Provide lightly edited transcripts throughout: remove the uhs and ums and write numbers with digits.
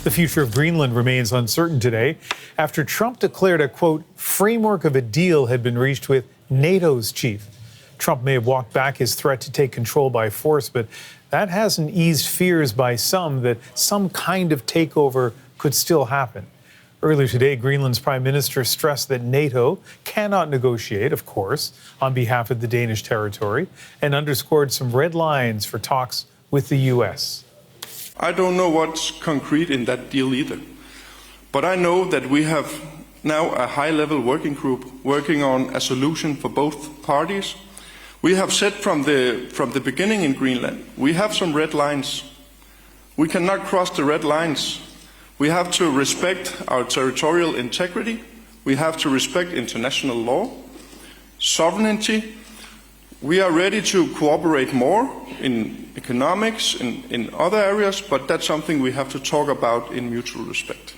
The future of Greenland remains uncertain today after Trump declared a, quote, framework of a deal had been reached with NATO's chief. Trump may have walked back his threat to take control by force, but that hasn't eased fears by some that some kind of takeover could still happen. Earlier today, Greenland's prime minister stressed that NATO cannot negotiate, of course, on behalf of the Danish territory, and underscored some red lines for talks with the U.S. I don't know what's concrete in that deal either, but I know that we have now a high-level working group working on a solution for both parties. We have said from the beginning in Greenland, we have some red lines. We cannot cross the red lines. We have to respect our territorial integrity. We have to respect international law, sovereignty. We are ready to cooperate more in economics, in other areas, but that's something we have to talk about in mutual respect.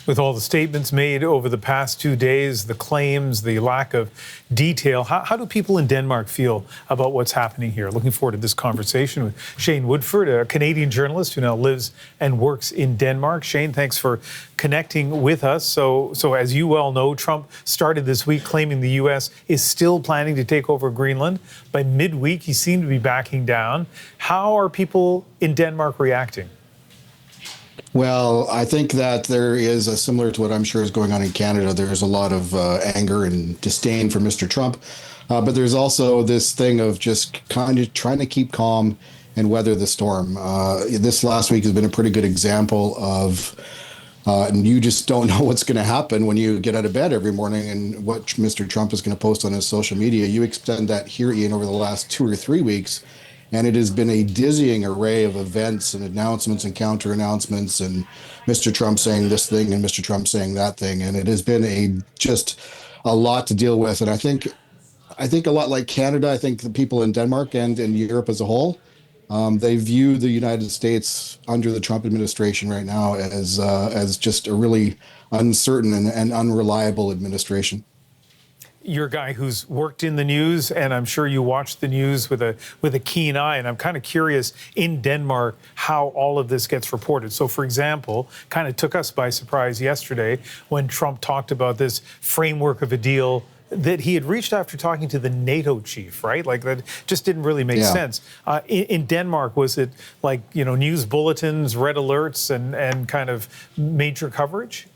With all the statements made over the past 2 days, the claims, the lack of detail, how do people in Denmark feel about what's happening here? Looking forward to this conversation with Shane Woodford, a Canadian journalist who now lives and works in Denmark. Shane, thanks for connecting with us. So as you well know, Trump started this week claiming the U.S. is still planning to take over Greenland. By midweek, he seemed to be backing down. How are people in Denmark reacting? Well, I think that there is, similar to what I'm sure is going on in Canada, there's a lot of anger and disdain for Mr. Trump. But there's also this thing of just kind of trying to keep calm and weather the storm. This last week has been a pretty good example of, and you just don't know what's going to happen when you get out of bed every morning and what Mr. Trump is going to post on his social media. You extend that here, Ian, over the last 2 or 3 weeks. And it has been a dizzying array of events and announcements and counter announcements and Mr. Trump saying this thing and Mr. Trump saying that thing. And it has been just a lot to deal with. And I think a lot like Canada, I think the people in Denmark and in Europe as a whole, they view the United States under the Trump administration right now as just a really uncertain and unreliable administration. You're a guy who's worked in the news, and I'm sure you watch the news with a keen eye. And I'm kind of curious in Denmark how all of this gets reported. So, for example, kind of took us by surprise yesterday when Trump talked about this framework of a deal that he had reached after talking to the NATO chief, right? Like that just didn't really make sense. In Denmark, was it like, news bulletins, red alerts, and kind of major coverage?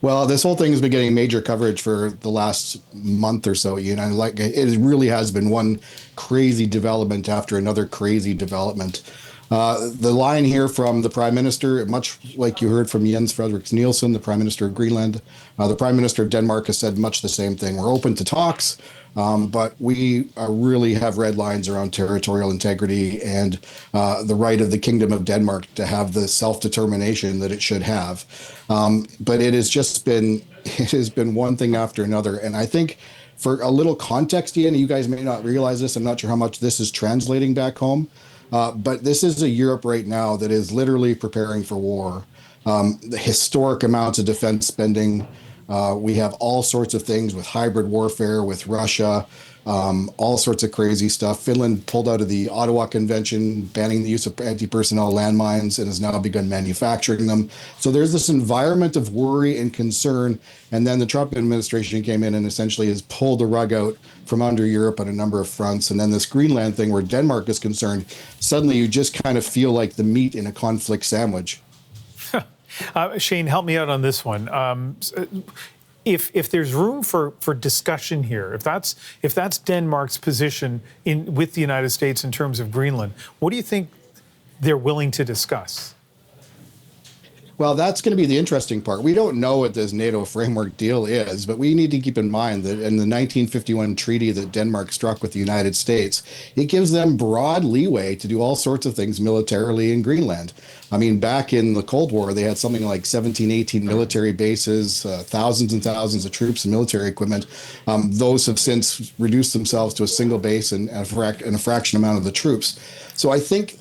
Well, this whole thing has been getting major coverage for the last month or so. It really has been one crazy development after another crazy development. The line here from the Prime Minister, much like you heard from Jens Frederik Nielsen, the Prime Minister of Greenland, the Prime Minister of Denmark has said much the same thing. We're open to talks, but we really have red lines around territorial integrity and the right of the Kingdom of Denmark to have the self-determination that it should have. But it has been one thing after another. And I think for a little context, Ian, you guys may not realize this. I'm not sure how much this is translating back home. But this is a Europe right now that is literally preparing for war. The historic amounts of defense spending. We have all sorts of things with hybrid warfare with Russia, all sorts of crazy stuff. Finland pulled out of the Ottawa Convention, banning the use of anti-personnel landmines, and has now begun manufacturing them. So there's this environment of worry and concern. And then the Trump administration came in and essentially has pulled the rug out from under Europe on a number of fronts. And then this Greenland thing where Denmark is concerned, suddenly you just kind of feel like the meat in a conflict sandwich. Shane, help me out on this one. If there's room for discussion here, if that's Denmark's position with the United States in terms of Greenland, what do you think they're willing to discuss? Well, that's going to be the interesting part. We don't know what this NATO framework deal is, but we need to keep in mind that in the 1951 treaty that Denmark struck with the United States, it gives them broad leeway to do all sorts of things militarily in Greenland. I mean, back in the Cold War, they had something like 17, 18 military bases, thousands and thousands of troops and military equipment. Those have since reduced themselves to a single base and a fraction amount of the troops. So I think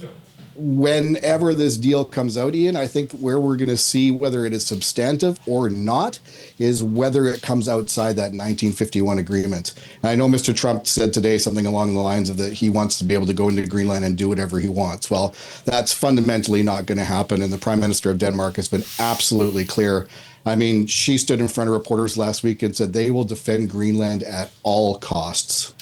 whenever this deal comes out, Ian, I think where we're going to see whether it is substantive or not is whether it comes outside that 1951 agreement. And I know Mr. Trump said today something along the lines of that he wants to be able to go into Greenland and do whatever he wants. Well, that's fundamentally not going to happen. And the Prime Minister of Denmark has been absolutely clear. I mean, she stood in front of reporters last week and said they will defend Greenland at all costs.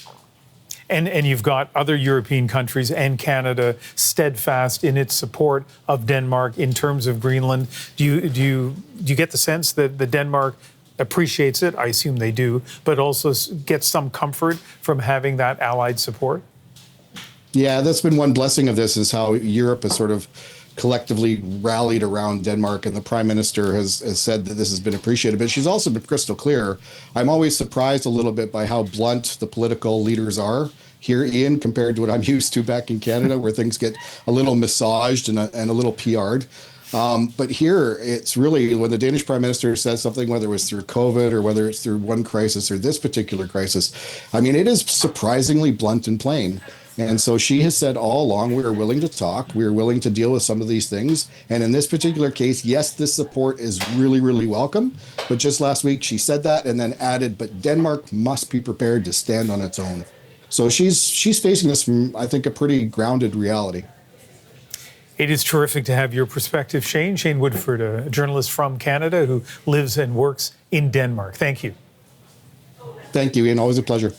And you've got other European countries and Canada steadfast in its support of Denmark in terms of Greenland. Do you get the sense that the Denmark appreciates it? I assume they do, but also gets some comfort from having that allied support? Yeah, that's been one blessing of this, is how Europe has sort of collectively rallied around Denmark, and the Prime Minister has said that this has been appreciated. But she's also been crystal clear. I'm always surprised a little bit by how blunt the political leaders are here, Ian, compared to what I'm used to back in Canada, where things get a little massaged and a little PR'd. But here, it's really when the Danish Prime Minister says something, whether it was through COVID or whether it's through one crisis or this particular crisis, I mean, it is surprisingly blunt and plain. And so she has said all along, we are willing to talk. We are willing to deal with some of these things. And in this particular case, yes, this support is really, really welcome. But just last week, she said that and then added, but Denmark must be prepared to stand on its own. So she's facing this from, I think, a pretty grounded reality. It is terrific to have your perspective, Shane. Shane Woodford, a journalist from Canada who lives and works in Denmark. Thank you. Thank you, Ian. Always a pleasure.